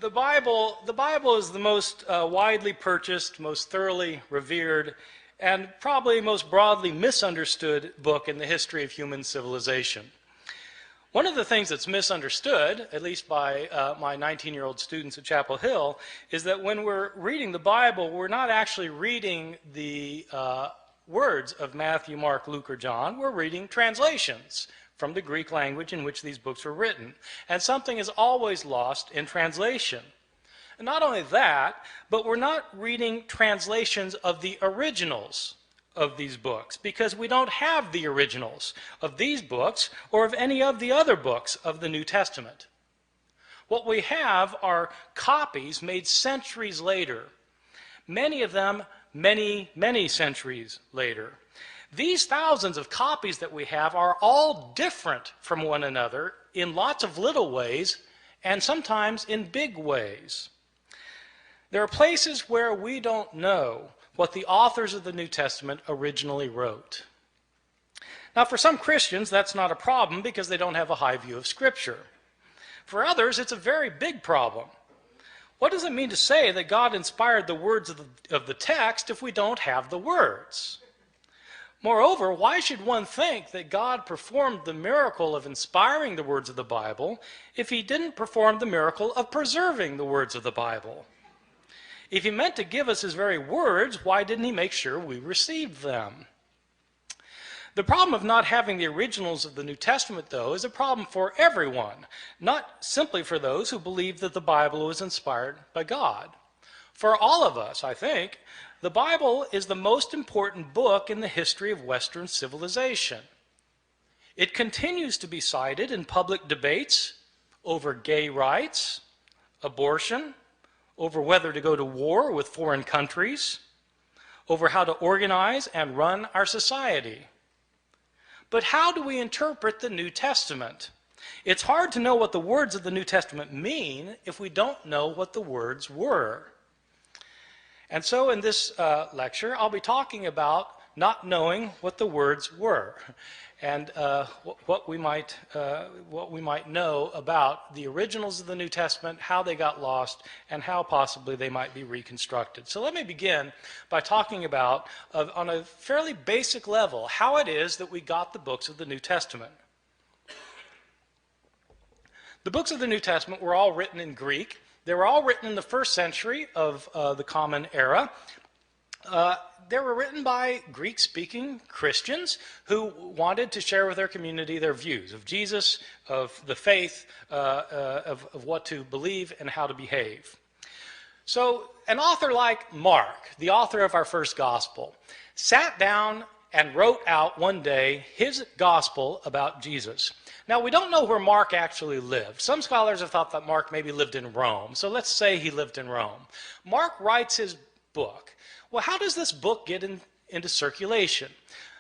The Bible is the most widely purchased, most thoroughly revered, and probably most broadly misunderstood book in the history of human civilization. One of the things that's misunderstood, at least by my 19-year-old students at Chapel Hill, is that when we're reading the Bible, we're not actually reading the words of Matthew, Mark, Luke, or John. We're reading translations from the Greek language in which these books were written. And something is always lost in translation. And not only that, but we're not reading translations of the originals of these books, because we don't have the originals of these books or of any of the other books of the New Testament. What we have are copies made centuries later, many of them many centuries later. These thousands of copies that we have are all different from one another in lots of little ways and sometimes in big ways. There are places where we don't know what the authors of the New Testament originally wrote. Now, for some Christians, that's not a problem because they don't have a high view of Scripture. For others, it's a very big problem. What does it mean to say that God inspired the words of the text if we don't have the words? Moreover, why should one think that God performed the miracle of inspiring the words of the Bible if he didn't perform the miracle of preserving the words of the Bible? If he meant to give us his very words, why didn't he make sure we received them? The problem of not having the originals of the New Testament, though, is a problem for everyone, not simply for those who believe that the Bible was inspired by God. For all of us, I think, the Bible is the most important book in the history of Western civilization. It continues to be cited in public debates over gay rights, abortion, over whether to go to war with foreign countries, over how to organize and run our society. But how do we interpret the New Testament? It's hard to know what the words of the New Testament mean if we don't know what the words were. And so in this lecture, I'll be talking about not knowing what the words were and what we might know about the originals of the New Testament, how they got lost, and how possibly they might be reconstructed. So let me begin by talking about, on a fairly basic level, how it is that we got the books of the New Testament. The books of the New Testament were all written in Greek. They were all written in the first century of the Common Era. They were written by Greek-speaking Christians who wanted to share with their community their views of Jesus, of the faith, of what to believe and how to behave. So an author like Mark, the author of our first gospel, sat down and wrote out one day his gospel about Jesus. Now, we don't know where Mark actually lived. Some scholars have thought that Mark maybe lived in Rome. So let's say he lived in Rome. Mark writes his book. Well, how does this book get into circulation?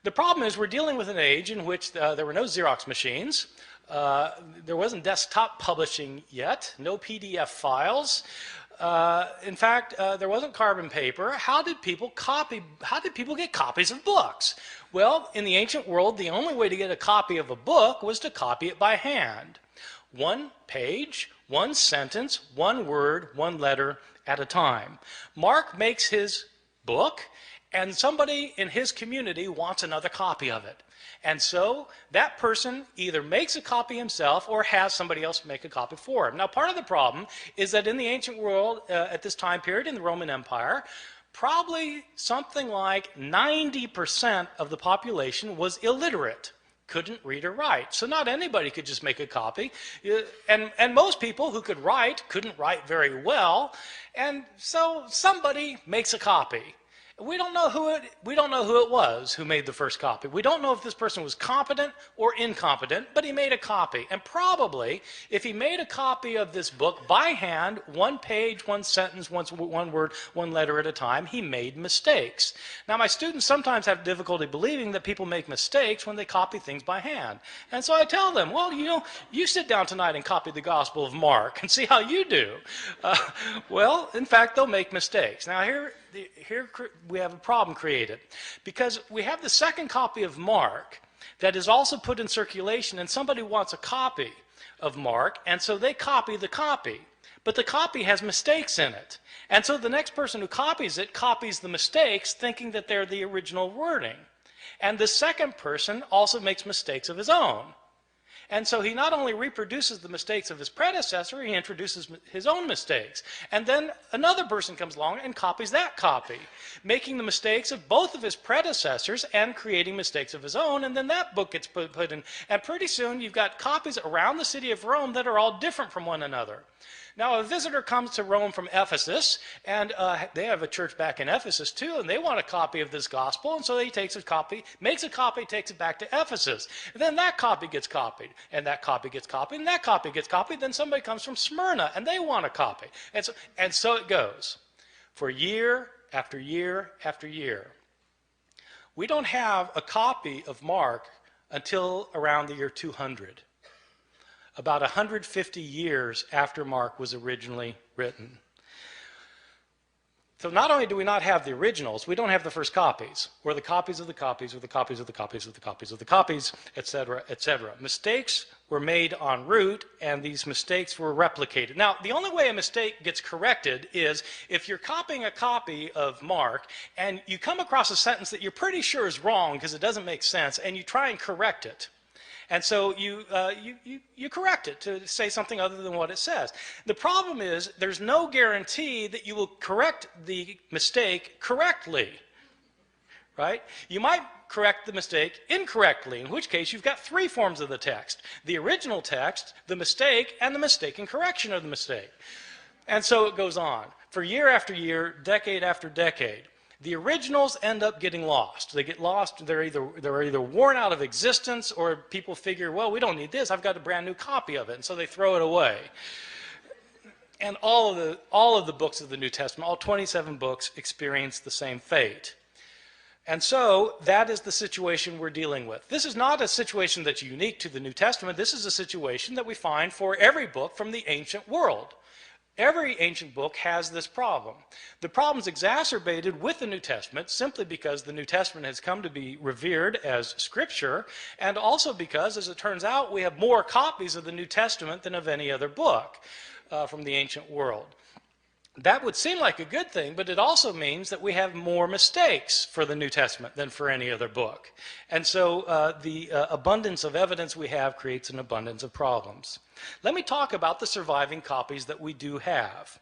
The problem is we're dealing with an age in which there were no Xerox machines. There wasn't desktop publishing yet, no PDF files. In fact, there wasn't carbon paper. How did people get copies of books? Well, in the ancient world, the only way to get a copy of a book was to copy it by hand. One page, one sentence, one word, one letter at a time. Mark makes his book, and somebody in his community wants another copy of it. And so that person either makes a copy himself or has somebody else make a copy for him. Now, part of the problem is that in the ancient world, at this time period in the Roman Empire, probably something like 90% of the population was illiterate, couldn't read or write. So not anybody could just make a copy. And most people who could write couldn't write very well. And so somebody makes a copy. We don't know who it was who made the first copy. We don't know if this person was competent or incompetent, but he made a copy. And probably, if he made a copy of this book by hand, one page, one sentence, one word, one letter at a time, he made mistakes. Now, my students sometimes have difficulty believing that people make mistakes when they copy things by hand. And so I tell them, well, you sit down tonight and copy the Gospel of Mark and see how you do. Well, in fact, they'll make mistakes. Now, here we have a problem created because we have the second copy of Mark that is also put in circulation, and somebody wants a copy of Mark, and so they copy the copy. but the copy has mistakes in it. And so the next person who copies it copies the mistakes, thinking that they're the original wording. And the second person also makes mistakes of his own. And so he not only reproduces the mistakes of his predecessor, he introduces his own mistakes. And then another person comes along and copies that copy, making the mistakes of both of his predecessors and creating mistakes of his own. And then that book gets put in. And pretty soon you've got copies around the city of Rome that are all different from one another. Now, a visitor comes to Rome from Ephesus, and they have a church back in Ephesus too, and they want a copy of this gospel, and so he takes a copy, makes a copy, takes it back to Ephesus. And then that copy gets copied, and that copy gets copied, and that copy gets copied. Then somebody comes from Smyrna, and they want a copy. And so it goes for year after year after year. We don't have a copy of Mark until around the year 200. About 150 years after Mark was originally written. So not only do we not have the originals, we don't have the first copies, or the copies of the copies, or the copies of the copies of the copies of the copies, etc., etc. Mistakes were made en route, and these mistakes were replicated. Now, the only way a mistake gets corrected is if you're copying a copy of Mark, and you come across a sentence that you're pretty sure is wrong because it doesn't make sense, and you try and correct it. And so you correct it to say something other than what it says. The problem is there's no guarantee that you will correct the mistake correctly, right? You might correct the mistake incorrectly, in which case you've got three forms of the text: the original text, the mistake, and the mistaken correction of the mistake. And so it goes on for year after year, decade after decade. The originals end up getting lost. They get lost. They're either worn out of existence, or people figure, well, we don't need this. I've got a brand new copy of it, and so they throw it away. And all of the books of the New Testament, all 27 books, experience the same fate. And so that is the situation we're dealing with. This is not a situation that's unique to the New Testament. This is a situation that we find for every book from the ancient world. Every ancient book has this problem. The problem's exacerbated with the New Testament simply because the New Testament has come to be revered as Scripture, and also because, as it turns out, we have more copies of the New Testament than of any other book from the ancient world. That would seem like a good thing, but it also means that we have more mistakes for the New Testament than for any other book. And so the abundance of evidence we have creates an abundance of problems. Let me talk about the surviving copies that we do have.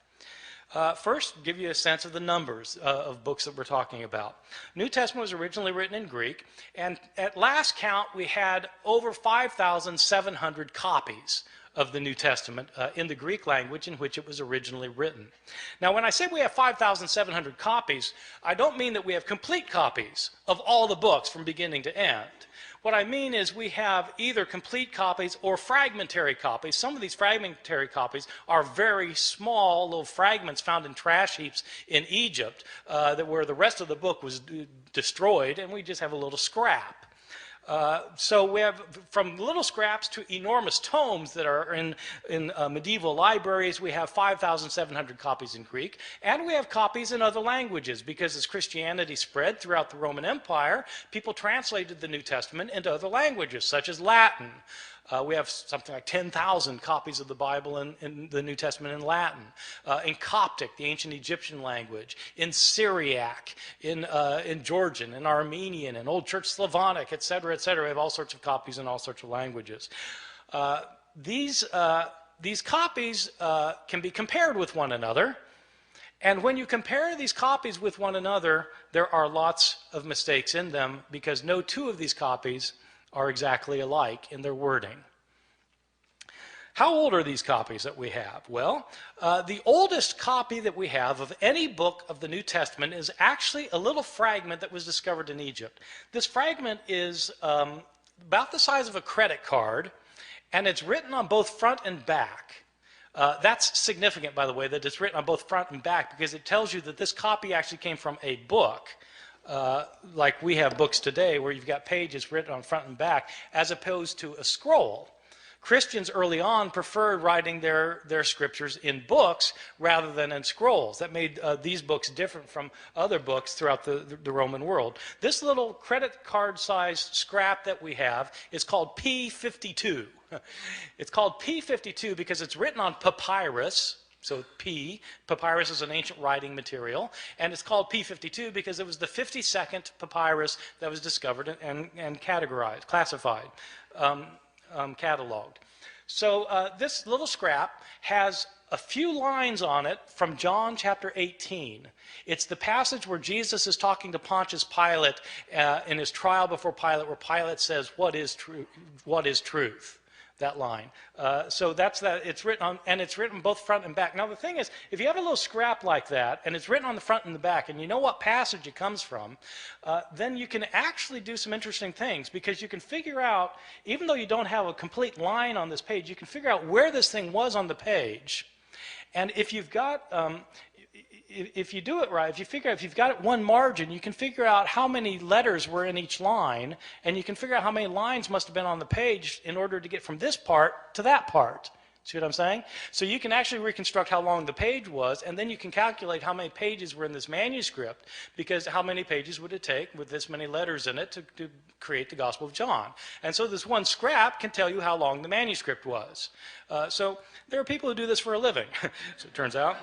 First, give you a sense of the numbers of books that we're talking about. New Testament was originally written in Greek, and at last count we had over 5,700 copies of the New Testament in the Greek language in which it was originally written. Now, when I say we have 5,700 copies, I don't mean that we have complete copies of all the books from beginning to end. What I mean is we have either complete copies or fragmentary copies. Some of these fragmentary copies are very small little fragments found in trash heaps in Egypt where the rest of the book was destroyed, and we just have a little scrap. So we have from little scraps to enormous tomes that are in medieval libraries. We have 5,700 copies in Greek, and we have copies in other languages, because as Christianity spread throughout the Roman Empire, people translated the New Testament into other languages, such as Latin. We have something like 10,000 copies of the Bible in the New Testament in Latin, in Coptic, the ancient Egyptian language, in Syriac, in Georgian, in Armenian, in Old Church Slavonic, etc., etc. We have all sorts of copies in all sorts of languages. These copies can be compared with one another, and when you compare these copies with one another, there are lots of mistakes in them, because no two of these copies are exactly alike in their wording. How old are these copies that we have? Well, the oldest copy that we have of any book of the New Testament is actually a little fragment that was discovered in Egypt. This fragment is about the size of a credit card, and it's written on both front and back. That's significant, by the way, that it's written on both front and back, because it tells you that this copy actually came from a book. Like we have books today where you've got pages written on front and back, as opposed to a scroll. Christians early on preferred writing their scriptures in books rather than in scrolls. That made these books different from other books throughout the Roman world. This little credit card sized scrap that we have is called P52. It's called P52 because it's written on papyrus, So P, papyrus is an ancient writing material, and it's called P52 because it was the 52nd papyrus that was discovered and categorized, classified, cataloged. So this little scrap has a few lines on it from John chapter 18. It's the passage where Jesus is talking to Pontius Pilate in his trial before Pilate, where Pilate says, "What is truth? What is truth?" That line. So that's that. It's written on, and it's written both front and back. Now the thing is, if you have a little scrap like that, and it's written on the front and the back, and you know what passage it comes from, then you can actually do some interesting things, because you can figure out, even though you don't have a complete line on this page, you can figure out where this thing was on the page. And if you've got, if you do it right, if you've got one margin, you can figure out how many letters were in each line, and you can figure out how many lines must have been on the page in order to get from this part to that part. See what I'm saying? So you can actually reconstruct how long the page was, and then you can calculate how many pages were in this manuscript, because how many pages would it take with this many letters in it to create the Gospel of John? And so this one scrap can tell you how long the manuscript was. So there are people who do this for a living, so it turns out.